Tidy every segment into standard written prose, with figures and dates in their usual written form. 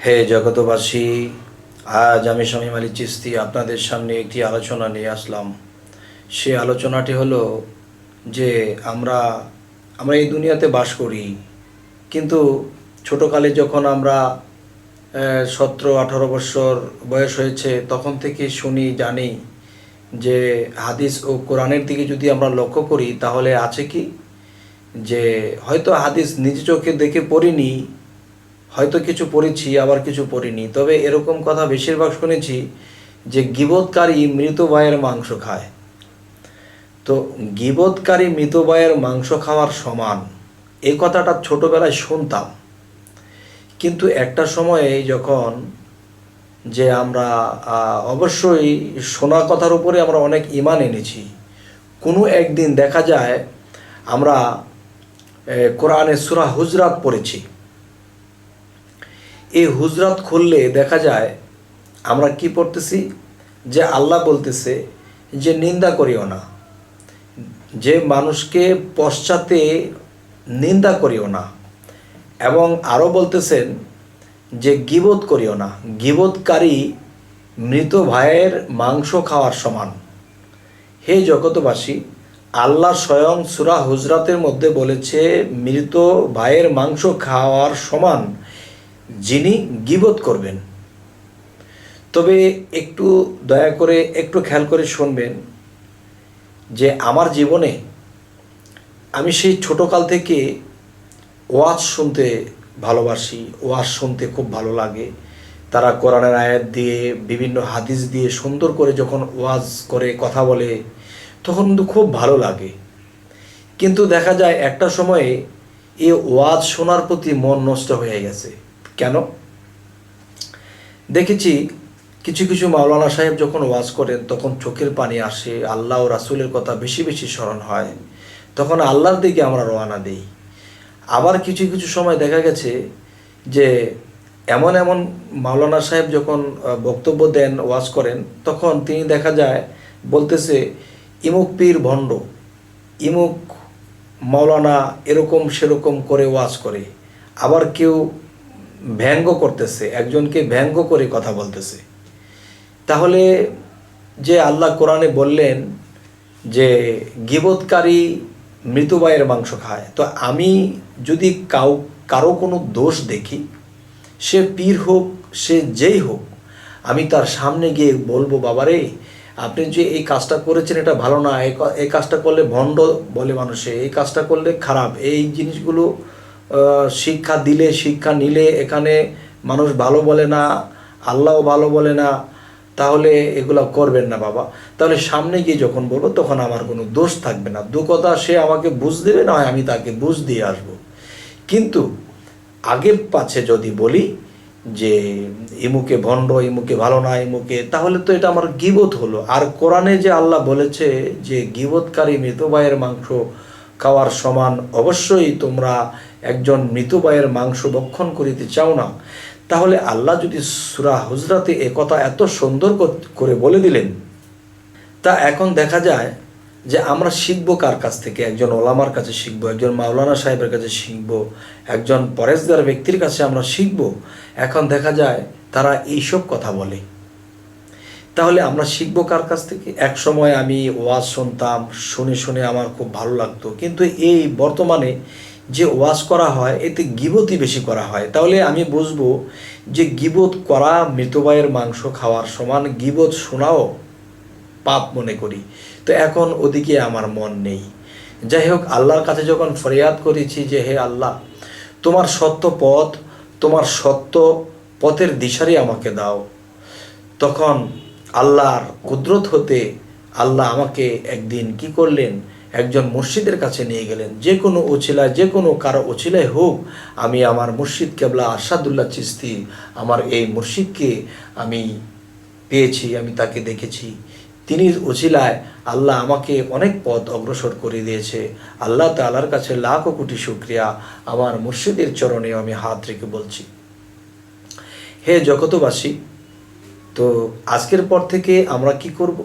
হে জগতবাসী, আজ আমি শামীম আলী চিশতি আপনাদের সামনে একটি আলোচনা নিয়ে আসলাম। সে আলোচনাটি হলো যে আমরা আমরা এই দুনিয়াতে বাস করি, কিন্তু ছোটোকালে যখন আমরা 17-18 বছর বয়স হয়েছে তখন থেকে শুনি জানি যে হাদিস ও কোরআনের দিকে যদি আমরা লক্ষ্য করি তাহলে আছে কি যে হয়তো হাদিস নিজ চোখে দেখে পড়িনি, হয়তো কিছু পড়েছি আবার কিছু পড়িনি, তবে এরকম কথা বেশিরভাগ শুনেছি যে গীবতকারী মৃত ভাইয়ের মাংস খায়। তো গীবতকারী মৃত ভাইয়ের মাংস খাওয়ার সমান, এই কথাটা ছোটোবেলায় শুনতাম, কিন্তু একটা সময়ে যখন যে আমরা অবশ্যই শোনা কথার উপরে আমরা অনেক ঈমান এনেছি, কোনো একদিন দেখা যায় আমরা কোরআনে সূরা হুজরাত পড়েছি। এই হুজরাত খুললে দেখা যায় আমরা কি পড়তেছি যে আল্লাহ বলতেছে যে নিন্দা করিও না, যে মানুষকে পশ্চাতে নিন্দা করিও না, এবং আরও বলতেছেন যে গীবত করিও না, গীবতকারী মৃত ভাইয়ের মাংস খাওয়ার সমান। হে জগতবাসী, আল্লাহ স্বয়ং সূরা হুজরাতের মধ্যে বলেছে মৃত ভাইয়ের মাংস খাওয়ার সমান যিনি গীবত করবেন। তবে একটু দয়া করে একটু খেয়াল করে শুনবেন যে আমার জীবনে আমি সেই ছোটোকাল থেকে ওয়াজ শুনতে ভালোবাসি, ওয়াজ শুনতে খুব ভালো লাগে। তারা কোরআনের আয়াত দিয়ে বিভিন্ন হাদিস দিয়ে সুন্দর করে যখন ওয়াজ করে কথা বলে তখন কিন্তু খুব ভালো লাগে। কিন্তু দেখা যায় একটা সময়ে এই ওয়াজ শোনার প্রতি মন নষ্ট হয়ে গেছে। কেন? দেখেছি কিছু কিছু মাওলানা সাহেব যখন ওয়াজ করেন তখন চোখের পানি আসে, আল্লাহ ও রাসূলের কথা বেশি বেশি স্মরণ হয়, তখন আল্লাহর দিকে আমরা রওনা দিই। আবার কিছু কিছু সময় দেখা গেছে যে এমন এমন মাওলানা সাহেব যখন বক্তব্য দেন, ওয়াজ করেন, তখন তিনি দেখা যায় বলতেছে ইমুক পীর ভণ্ড, ইমুক মাওলানা এরকম সেরকম করে ওয়াজ করে। আবার কেউ ব্যঙ্গ করতেছে, একজনকে ব্যঙ্গ করে কথা বলতেছে। তাহলে যে আল্লাহ কোরআনে বললেন যে গীবতকারী মৃত ভাইয়ের মাংস খায়, তো আমি যদি কারো কোনো দোষ দেখি, সে পীর হোক সে যেই হোক, আমি তার সামনে গিয়ে বলবো বাবারে আপনি যে এই কাজটা করেছেন এটা ভালো না, এই কাজটা করলে ভণ্ড বলে মানুষে, এই কাজটা করলে খারাপ, এই জিনিসগুলো শিক্ষা দিলে শিক্ষা নিলে এখানে মানুষ ভালো বলে না, আল্লাহও ভালো বলে না, তাহলে এগুলো করবেন না বাবা। তাহলে সামনে গিয়ে যখন বলবো তখন আমার কোনো দোষ থাকবে না, দু কথা সে আমাকে বুঝ দেবে, না হয় আমি তাকে বুঝ দিয়ে আসবো। কিন্তু আগে পাছে যদি বলি যে ইমুকে ভণ্ড, ইমুকে ভালো না, ইমুকে, তাহলে তো এটা আমার গীবত হলো। আর কোরআনে যে আল্লাহ বলেছে যে গীবতকারী মৃত ভাইয়ের মাংস খাওয়ার সমান, অবশ্যই তোমরা একজন মৃত ভাইয়ের মাংস ভক্ষণ করিতে চাও না, তাহলে আল্লাহ যদি সূরা হুজরাতে এ কথা এত সুন্দর করে বলে দিলেন, তা এখন দেখা যায় যে আমরা শিখবো কার কাছ থেকে? একজন ওলামার কাছে শিখবো, একজন মাওলানা সাহেবের কাছে শিখবো, একজন পরেশগার ব্যক্তির কাছে আমরা শিখবো। এখন দেখা যায় তারা এইসব কথা বলে, তাহলে আমরা শিখবো কার কাছ থেকে? এক সময় আমি ওয়াজ শুনতাম, শুনে শুনে আমার খুব ভালো লাগতো, কিন্তু এই বর্তমানে যে ওয়াজ করা হয় এতে গীবতই বেশি করা হয়। তাহলে আমি বুঝবো যে গীবত করা মৃত ভাইয়ের মাংস খাওয়ার সমান, গীবত শোনাও পাপ মনে করি। তো এখন ওদিকে আমার মন নেই। যাই হোক, আল্লাহর কাছে যখন ফরিয়াদ করেছি যে হে আল্লাহ, তোমার সত্য পথ, তোমার সত্য পথের দিশারি আমাকে দাও, তখন আল্লাহর কুদরত হতে আল্লাহ আমাকে একদিন কি করলেন, একজন মুর্শিদের কাছে নিয়ে গেলেন। যে কোনো ওছিলায়, যে কোনো কারো ওছিলায় হোক, আমি আমার মুর্শিদ কেবলা আরশাদুল্লাহ চিশতি, আমার এই মুর্শিদকে আমি পেয়েছি, আমি তাকে দেখেছি। তিনি ওছিলায় আল্লাহ আমাকে অনেক পথ অগ্রসর করে দিয়েছে। আল্লাহ তাআলার কাছে লাখো কোটি শুকরিয়া। আমার মুর্শিদের চরণে আমি হাত রেখে বলছি, হে জগতবাসী, তো আজকের পর থেকে আমরা কি করব?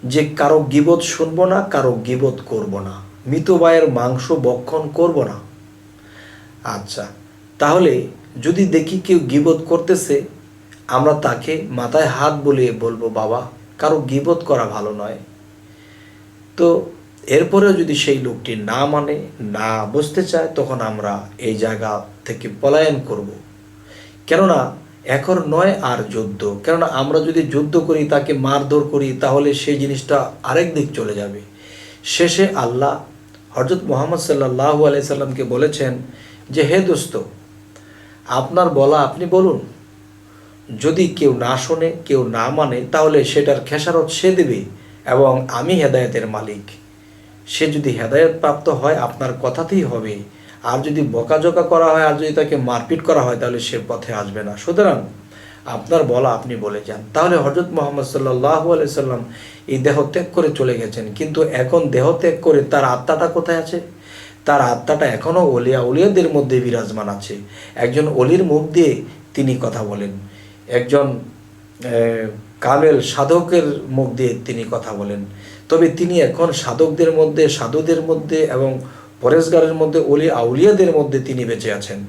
যে কারো গীবত শুনবো না, কারো গীবত করব না, মৃত ভাইয়ের মাংস ভক্ষণ করব না। আচ্ছা, তাহলে যদি দেখি কেউ গীবত করতেছে, আমরা তাকে মাথায় হাত বুলিয়ে বলবো, বাবা কারো গীবত করা ভালো নয়। তো এরপরেও যদি সেই লোকটি না মানে, না বুঝতে চায়, তখন আমরা এই জায়গা থেকে পলায়ন করব। কেননা এখন নয় আর যুদ্ধ, কেননা আমরা যদি যুদ্ধ করি, তাকে মারধর করি, তাহলে সেই জিনিসটা আরেক দিক চলে যাবে। শেষে আল্লাহ হযরত মুহাম্মদ সাল্লাল্লাহু আলাইহি সাল্লামকে বলেছেন যে, হে দোস্ত, আপনার বলা আপনি বলুন, যদি কেউ না শোনে, কেউ না মানে, তাহলে সেটার খেসারত সে দেবে এবং আমি হেদায়েতের মালিক। সে যদি হেদায়েত প্রাপ্ত হয় আপনার কথাতেই হবে, আর যদি বকাঝকা করা হয়, আর যদি তাকে মারপিট করা হয়, তাহলে সে পথে আসবে না। সুতরাং আপনার বলা আপনি বলে যান। তাহলে হযরত মুহাম্মদ সাল্লাল্লাহু আলাইহি সাল্লাম এই দেহ ত্যাগ করে চলে গেছেন, কিন্তু এখন দেহ ত্যাগ করে তার আত্মাটা কোথায় আছে? তার আত্মাটা এখনও উলিয়াদের মধ্যে বিরাজমান আছে। একজন অলির মুখ দিয়ে তিনি কথা বলেন, একজন কামেল সাধকের মুখ দিয়ে তিনি কথা বলেন। তবে তিনি এখন সাধকদের মধ্যে, সাধুদের মধ্যে এবং পরেশগারের মধ্যে, আউলিয়াদের মধ্যে তিনি বেঁচে আছেন।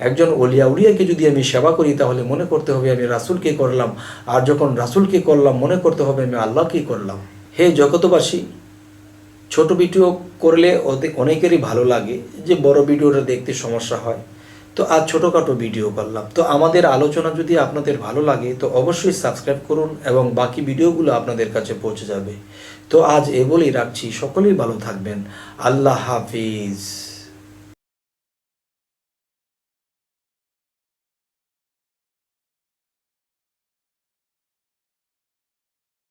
একজন আউলিয়াকে যদি আমি সেবা করি, তাহলে মনে করতে হবে আমি রাসূলকে করলাম, আর যখন রাসূলকে করলাম, মনে করতে হবে আমি আল্লাহকেই করলাম। হে জগতবাসী, ছোট ভিডিও করলে অনেকেরই ভালো লাগে, যে বড় ভিডিওটা দেখতে সমস্যা হয়, তো আজ ছোটোখাটো ভিডিও করলাম। তো আমাদের আলোচনা যদি আপনাদের ভালো লাগে, তো অবশ্যই সাবস্ক্রাইব করুন এবং বাকি ভিডিওগুলো আপনাদের কাছে পৌঁছে যাবে। তো আজ এ বলেই রাখছি, সকলেই ভালো থাকবেন। আল্লাহ হাফিজ।